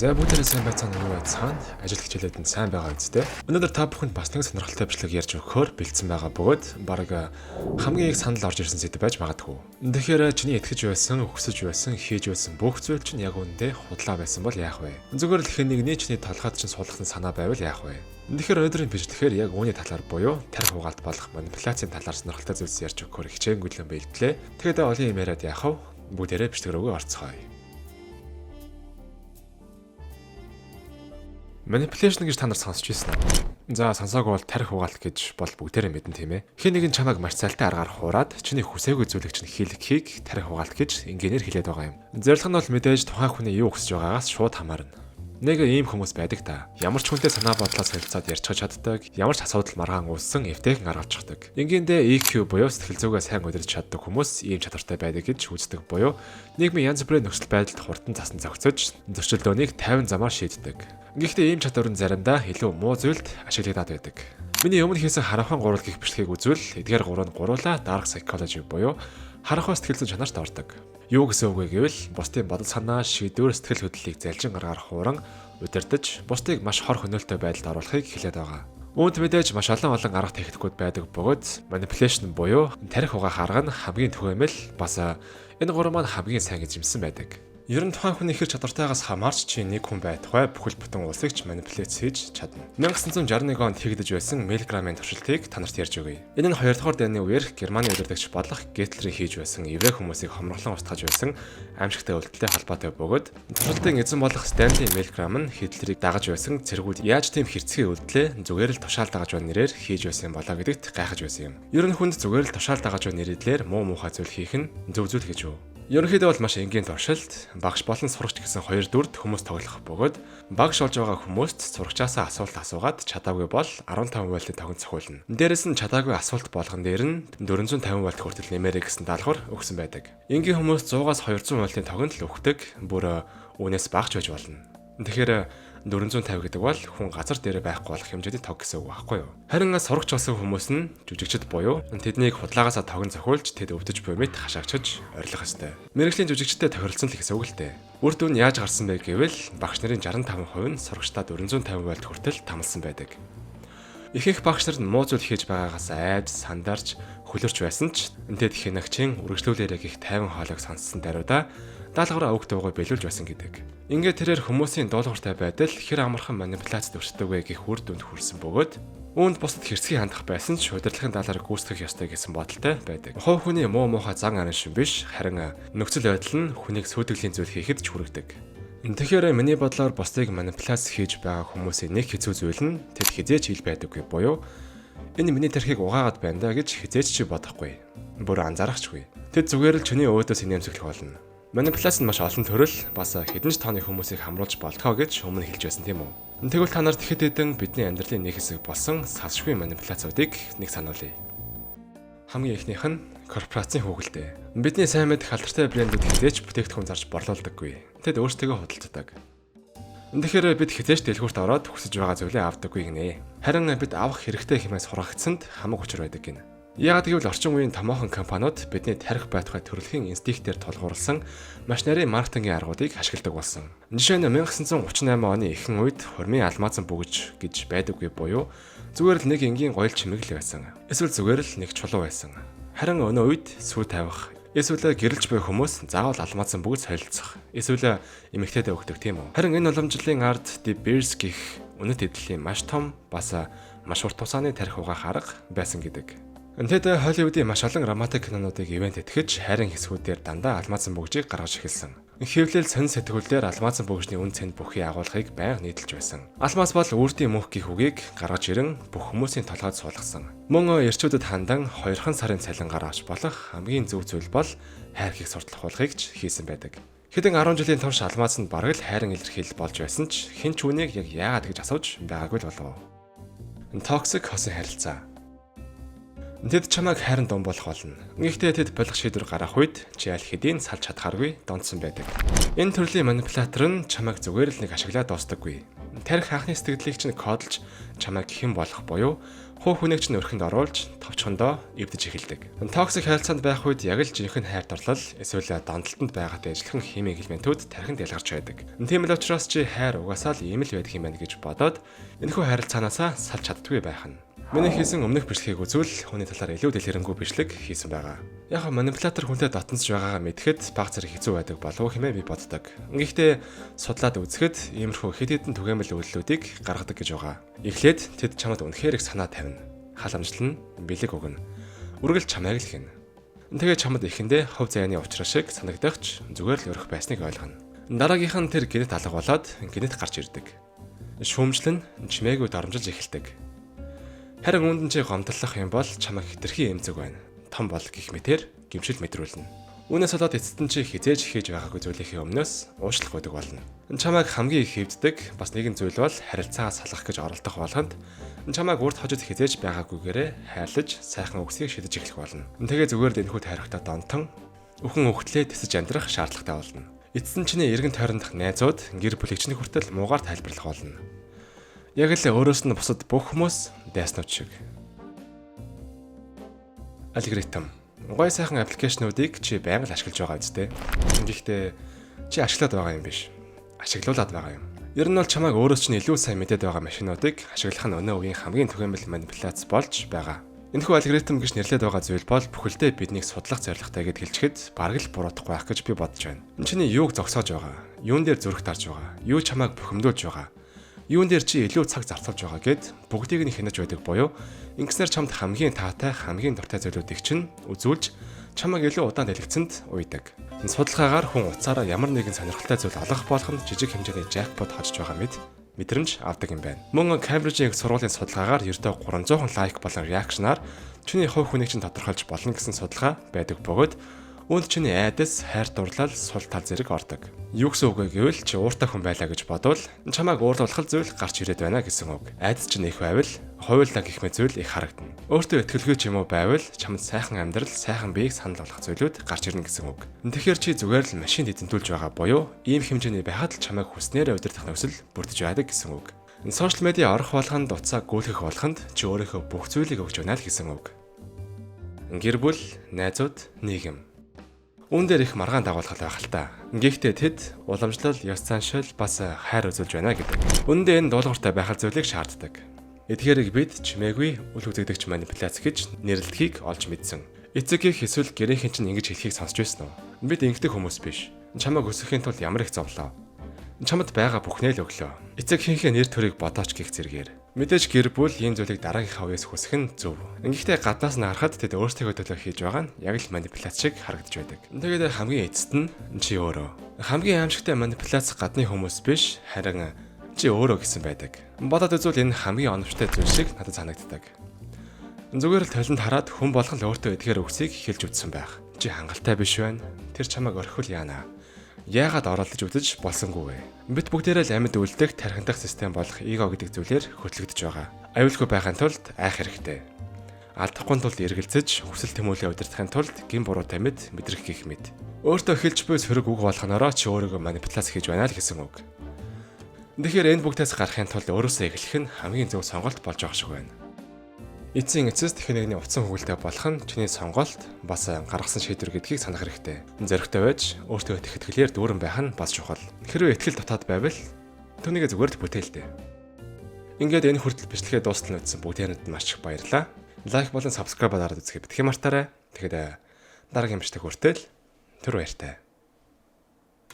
За бүгдээрээ сайн байцаана уу байцаана. Ажил хичээлээд нь сайн байгаа үстэй. Өнөөдөр та бүхэнд бас нэг сонирхолтой бичлэг ярьж өгөхөөр бэлдсэн байгаа бөгөөд баг хамгийн их санал орж ирсэн сэдв байж магадгүй. Тэгэхээр чиний итгэж байсан, өгсөж байсан, хийж байсан бүх зүйл чинь яг үүндээ худлаа байсан бол яах вэ? Зүгээр л нэгний чиний толгойд чинь суулгасан санаа байвал яах вэ? Тэгэхээр өнөөдрийн бичлэгээр яг үүний талаар буюу тарих угаалт болох манипуляцийн талаар сонирхолтой зүйлс ярьж өгөхөөр хичээнгүйлэн бэлдлээ. Тэгэхээр олон юм яриад яах вэ? Бүгдээрээ бичлэг рүүгээ орцгоё. Manipulation гэж та нар сонсч ирсэн үү? За сонсоогүй бол тарих угаалт гэж бол бүгдээрээ мэдэн тийм ээ. Хэн нэгэн чамайг маш цайлтай аргаар хуураад чиний хүсээгүй зүйлийг чинь хийлгэхийг тарих угаалт гэж ингээр хэлээд байгаа юм. Зорилго нь бол мэдээж тухайн хүний юу хүсэж байгаагаас шууд хамаарна. Нэг ийм хүмүүс байдаг та. Ямар ч хүнтэй санаа бодлоо солилцоод ярьж чаддаг, ямар ч асуудал маргаан үүссэн эвтэйхэн гаргаж чаддаг. Ингээдээ EQ буюу сэтгэл зүгээ сайн удирдах чаддаг хүмүүс ийм чадвартай байдаг гэж үздэг буюу нийгмийн янз бүрийн нөхцөл байдалд хурдан засан зохицож зөрчилдөөнийг 50 замаар шийддэг. Гэхдээ ийм чадвар нь заримдаа илүү муу зүйлд ашиглагдаад байдаг. Миний өмнө хийсэн харанхуй гурвал гих бичлэгийг үзвэл эдгээр гурав нь гуруула dark psychology буюу харанхуй сэтгэл зүйн чанарт ордог. Юу гэсэн үг вэ гэвэл бусдын бодол санаа, шийдвэр, сэтгэл хөдлөлийг залжин гаргаар хууран удирдах, бусдыг маш хор хөнөөлтөй байдалд оруулахыг хэлээд байгаа. Үүнд мэдээж маш олон арга техникүүд байдаг бөгөөд manipulation буюу тарих угаах арга нь хамгийн түгээмэл бас энэ гурав маань хамгийн сайн гэж юмсан байдаг. Ер нь тухайн хүний ихэр чадвартайгаас хамаарч чи нэг хүн байтугай бүхэл бүтэн улсыг ч манипуляц хийж чадна. 1961 онд хийгдэж байсан Милграммын туршилтыг та нарт ярьж өгье. Энэ нь 2 дугаар дайны үеэр Германы удирдагч болох Гитлерийн хийж байсан еврей хүмүүсийг хомроглон устгаж байсан аимшигтай үйлдэлтэй холбоотой бөгөөд туршилтын эзэн болох Стенли Милграм нь Хитлерийг дагаж байсан цэргүүд яаж тийм хэрцгий үйлдэлээ зүгээр л тушаал дагаж байна нэрээр хийж байсан болоо гэдэгт гайхаж байсан юм. Ер нь хүнд зүгээр л тушаал дагаж байна нэрээр муу муухай зүйл хийх нь зөв зүйл гэж юу? Ерөнхийдөө бол маш энгийн туршилт, багш болон сурагч гэсэн хоёр дүрд хүмүүс тоглох бөгөөд багш болж байгаа хүмүүст сурагчаасаа асуулт асуугаад чадаагүй бол 15 вольтын тогон цохиулна. Дээрээс нь чадаагүй асуулт болгон дээр нь 450 вольт хүртэл нэмэрэй гэсэн даалгавар өгсөн байдаг. Энгийн хүмүүс 100-аас 200 вольтын тогонд л өгдөг, бүр үүнээс багч байж болно. Тэгэхээр 450 гэдэг бол хүн газар дээр байхгүй болох хэмжээний тог гэсэн үг байхгүй юу? Харин сурагч болсон хүмүүс нь жүжигчд буюу тэднийг худлаагаасаа тогон зохиулж тэд өвдөж буймит хашаагчиж орилох ёстой. Мэргэжлийн жүжигчдэд тохиролцсон л гэсэн үг л дээ. Үр дүн яаж гарсан бэ гэвэл багш нарын 65% нь сурагчдаа 450 вольт хүртэл тамалсан байдаг. Ихэнх багш нар нь муу зүйл хийж байгаагаас айдас, сандарч, хөлөрч байсан ч тэд хянагчийн үргэлжлүүлээрээ гих 50 хоолойг сонссон даруйда даалгавраа өгд өгөө биелүүлж байсан гэдэг. Ингээд тэрээр хүмүүсийн дуулууртай байдал хэр амархан манипуляц төвчдөг вэ гэх үр дүнд хүрсэн бөгөөд үүнд бусдад хэрцгий хандах байсан ч удирдлагын даалгаврыг гүйцэтгэх ёстой гэсэн бодолтой байдаг. Хувь хүний муу муухай зан арын шин биш, харин нөхцөл байдал нь хүнийг сүйтгэлийн зүйл хийхэд ч хүргэдэг. Тэгэхээр миний бодлоор бусдыг манипуляц хийж байгаа хүмүүсийн нэг хэцүү зүйл нь тэд хизээч хил байдаггүй буюу энэ миний тархийг угаагаад байна да гэж хизээч чи бодохгүй. Бүр анзаарахчгүй. Тэд зүгээр л чиний өөдөөс инээмсэглэх болно. Манипуляц нь маш олон төрөл бас хэдэн ч тооны хүмүүсийг хамруулж болтгоо гэж өмнө хэлж байсан тийм үү. Тэгвэл та нарт хэд хэдэн бидний амьдралын нэг хэсэг болсон салшгүй манипуляцуудыг нэг сануулъя. Хамгийн эхнийх нь корпорацийн хүүхэлдээ. Бидний сайн мэдэх алдартай брэндүүд хизээч бүтээгдэхүүн зарж борлуулдаггүй. Тэд өөрсдөө хөдөлдөг. Тэгэхээр бид хизээч дэлгүүрт ороод хүсэж байгаа зүйлээ авдаггүй гинэ. Харин бид авах хэрэгтэй хэмээн сургагдсанд хамаг учир байдаг гинэ. Яг гэвэл орчин үеийн томоохон компаниуд бидний тарих байтугай төрөлхийн инстинктээр тулгуурласан маш нарийн маркетингийн аргуудыг ашигладаг болсон. Жишээ нь 1938 оны ихэнх үед хурмын алмазан бүгж гэж байдаггүй буюу зүгээр л нэг энгийн гоёл чимэг л байсан. Эсвэл зүгээр л нэг чулуу байсан. Харин өнөө үед сүү тавих, эсвэл гэрэлж буй хүмүүс заавал алмазан бүгд солилцох, эсвэл эмэгтэйдээ өгдөг тийм үү. Харин энэ уламжлалын ард De Beers гэх үнэт эдлийн маш том бас маш урт тусааны тарих угаах арга байсан гэдэг. Тэд Холливуудын маш олон романтик кинонуудыг ивент этгэж хайрын хэсгүүдээр дандаа алмазан бүгжийг гаргаж эхэлсэн. Хэвлэл сонь сэтгүүлээр алмазан бүгжний үн цэнд бүхий агуулгыг байнга нийтэлж байсан. Алмаз бол үрдийн мөнх гих үгийг гаргаж ирэн бүх хүмүүсийн толгойд суулгасан. Мөн эрчүүдэд хандан 2 сарын цалингаар авч болох хамгийн зөв зүйл бол хайр гих сурталхуулгыг хийсэн байдаг. Хэдэн 10 жилийн турш алмаз нь бараг л хайрын илэрхийлэл болж байсан ч хэн ч үүнийг яг яагаад гэж асууж байгаагүй л болов. Токсик хосын харилцаа. Тэд чамайг хайран дом болох болно. Гэхдээ тэд болох шийдвэр гаргах үед чи аль хэдийн салж чадхааргүй донцсон байдаг. Энэ төрлийн манипулятор нь чамайг зүгээр л нэг ашиглаад дуустдаггүй. Тарих анхны сэтгэлийг чинь кодолж чамайг хэн болох буюу хуу хүнийг чинь өрхөнд оруулж товчхондоо эвдэж эхэлдэг. Токсик харилцаанд байх үед яг л жинхэнэ хайр дурлал эсвэл донтолтонд байгаатай ажиллахан химийн элементүүд тархинд ялгарч байдаг. Тийм л учраас чи хайр угаасаа л ийм л байдаг юм байна гэж бодоод энэхүү харилцаанаасаа салж чаддаггүй байх нь. Миний хийсэн өмнөх бичлэгийг үзвэл хүний талаар илүү дэлгэрэнгүй бичлэг хийсэн байгаа. Яг манипулятор хүнтэй дотносж байгаагаа мэдхэд баг зэрэг хэцүү байдаг болов уу хэмээн би боддог. Гэхдээ судлаад үзэхэд иймэрхүү хэд хэдэн түгээмэл үйлдэлүүдийг гаргадаг гэж байгаа. Эхлээд тэд чамд үнэхээр их санаа тавина. Халамжлал нь бэлэг өгнө. Үргэлж чамайг л хийнэ. Тэгээд чамд ихэндээ хов зайны уучраа шиг санагдахч зүгээр л өрөх байсныг ойлгоно. Дараагийнх нь тэр гинэт алга болоод гинэт гарч ирдэг. Шүүмжлэн чимээгүй дарамжилж эхэлдэг. Харин үүнд нь чи гомдлох юм бол чамайг хэтэрхий эмзэг байна. Том бол гих мэтэр гимшил мэдрүүлнэ. Үүнээс болоод эцэст нь чи хизээж хийж байгаагүй зүйлийнхээ өмнөөс уушлах байдаг болно. Чамайг хамгийн их хэвддэг бас нэгэн зүйл бол харилцаа салгах гэж оролдох болгонд чамайг урд хожид хизээж байгаагүйгээрээ хайрлаж сайхан үгсийг шидэж эхлэх болно. Тэгээ зүгээр энэхүү тайрагтаа донтон өхөн хөвгтлээ тэсэж амьдрах шаардлагатай болно. Эцэст нь чиний эргэн тойрондох найзууд гэр бүлэгчний хүртэл муугаар тайлбарлах болно. Яг л өөрөөс нь бусад бүх хүмүүс дайснууд шиг. Алгоритм. Гой сайхан аппликейшнуудыг чи байнга л ашиглаж байгаа үстэй. Гэхдээ чи ашиглаад байгаа юм биш. Ашиглуулад байгаа юм. Ер нь бол чамайг өөрөөс чинь илүү сайн мэдээд байгаа машинуудыг ашиглах нь өнөө үеийн хамгийн түгээмэл манипуляц болж байгаа. Энэхүү алгоритм гэж нэрлэдэг байгаа зүйл бол бүхэлдээ биднийг судлах зорилготой гэд хэлчихэд бараг л буруудахгүй байх гэж би бодож байна. Энэ чиний юуг зогсоож байгаа? Юун дээр зүрх тарж байгаа? Юу чамайг бухимдуулж байгаа? Юун дээр чи илүү цаг зарцуулж байгаа гэд бүгдийг нь хянаж байдаг буюу ингэснээр чамд хамгийн таатай, хамгийн дуртай зүйлүүдийг чинь үзүүлж чамайг илүү удаан дэлгэцэнд уйдаг. Энэ судалгаагаар хүн утсаараа ямар нэгэн сонирхолтой зүйл олох болгоно жижиг хэмжээний jackpot хожж байгаа мэдрэмж авдаг юм байна. Мөн Cambridge-ийн сургуулийн судалгаагаар ердөө 300 лайк болон реакшнаар чиний хувь хүнийг чинь тодорхойлж болно гэсэн судалгаа байдаг бөгөөд үүнд чиний айдас, хайр дурлал, сул тал зэрэг ордог. Юу гэсэн үг вэ гэвэл чи ууртай хүн байлаа гэж бодвол чамайг уурлуулах зүйл гарч ирээд байна гэсэн үг. Айдас чинь их байвал хуйлаа гэх мэт зүйл их харагдана. Өөртөө итгэлгүй ч юм уу байвал чамд сайхан амьдрал, сайхан биеийг санал болгох зүйлүүд гарч ирнэ гэсэн үг. Тэгэхээр чи зүгээр л машин эзэмдүүлж байгаа буюу ийм хэмжээний байхад л чамайг хүснээр удирдах нөхцөл бүрдэж байдаг гэсэн үг. Энэ сошиал медиа орох болгонд утсаа гүйлгэх болгонд чи өөрийнхөө бүх зүйлийг өгч байна л гэсэн үг. Гэр бүл, найзууд, нийгэм үүн дээр их маргаан дагуулгал байх л та. Гэхдээ тэд уламжлал, ёс заншил бас хайр үзүүлж байна гэдэг. Үүндээ энэ дуулууртай байх зүйлийг шаарддаг. Эдгээрийг бид чимээгүй үл үзэгдэгч манипуляц гэж нэрлэдгийг олж мэдсэн. Эцэг их эсвэл гэрийнхэн чинь ингэж хэлхийг сонсч байсан уу? Бид ингэдэг хүмүүс биш. Чамайг өсөхийн тулд ямар их зовлоо. Чамд байгаа бүхнээ л өглөө. Эцэг хинхээ нэр төрийг бодооч гих зэргээр. Мэдээж гэр бүл ийм зүйлийг дараагийнхаа үеэс хүсэх нь зөв. Гэхдээ гаднаас нь харахад тэд өөрсдөө төлөө хийж байгаа нь яг л манипуляц шиг харагдаж байдаг. Тэгээд хамгийн эцэст нь чи өөрөө. Хамгийн аимшигтай манипуляц гадны хүмүүс биш, харин чи өөрөө гэсэн байдаг. Бодоод үзвэл энэ хамгийн оновчтой зүйл шиг надад санагддаг. Зүгээр л толинд хараад хүн болгон л өөртөө эдгээр үгсийг хэлж үтсэн байх. Чи хангалттай биш байна. Тэр чамайг орхивол яана. Яагаад оролдож үзэж болсонгүй вэ? Бид бүгдээрээ л амьд үлдэх тархиндах систем болох эго гэдэг зүйлээр хөтлөгдөж байгаа. Аюулгүй байхын тулд айх хэрэгтэй. Алдахгүй тулд эргэлзэж, хүсэл тэмүүлээ удирдахын тулд гин буруу тамид мэдрэх гэх мэт. Өөртөө хэлж буй сөрөг үг болгоноороо чи өөрийгөө манипуляц хийж байна л гэсэн үг. Тэгэхээр энэ бүгдээс гарахын тулд өөрөөсөө эхлэх нь хамгийн зөв сонголт болж байгаа шиг байна. Эцсийн эцэст техникний утсан хөвгөлтэй болох нь чиний сонголт бас гаргасан шийдвэр гэдгийг санах хэрэгтэй. Зоригтой байж өөртөө итгэхээр дүүрэн байх нь бас чухал. Хэрвээ итгэл дотоод байвал түүнийг зүгээр л бүтээлтэй. Ингээд энэ хүртэл бичлэгээ дуустал нүдсэн бүгдээрэнд маш их баярлалаа. Лайк болон subscribe дараад үзэхэд битгий мартаарай. Тэгэхэд дараагийн бичлэг хүртэл түр баяртай.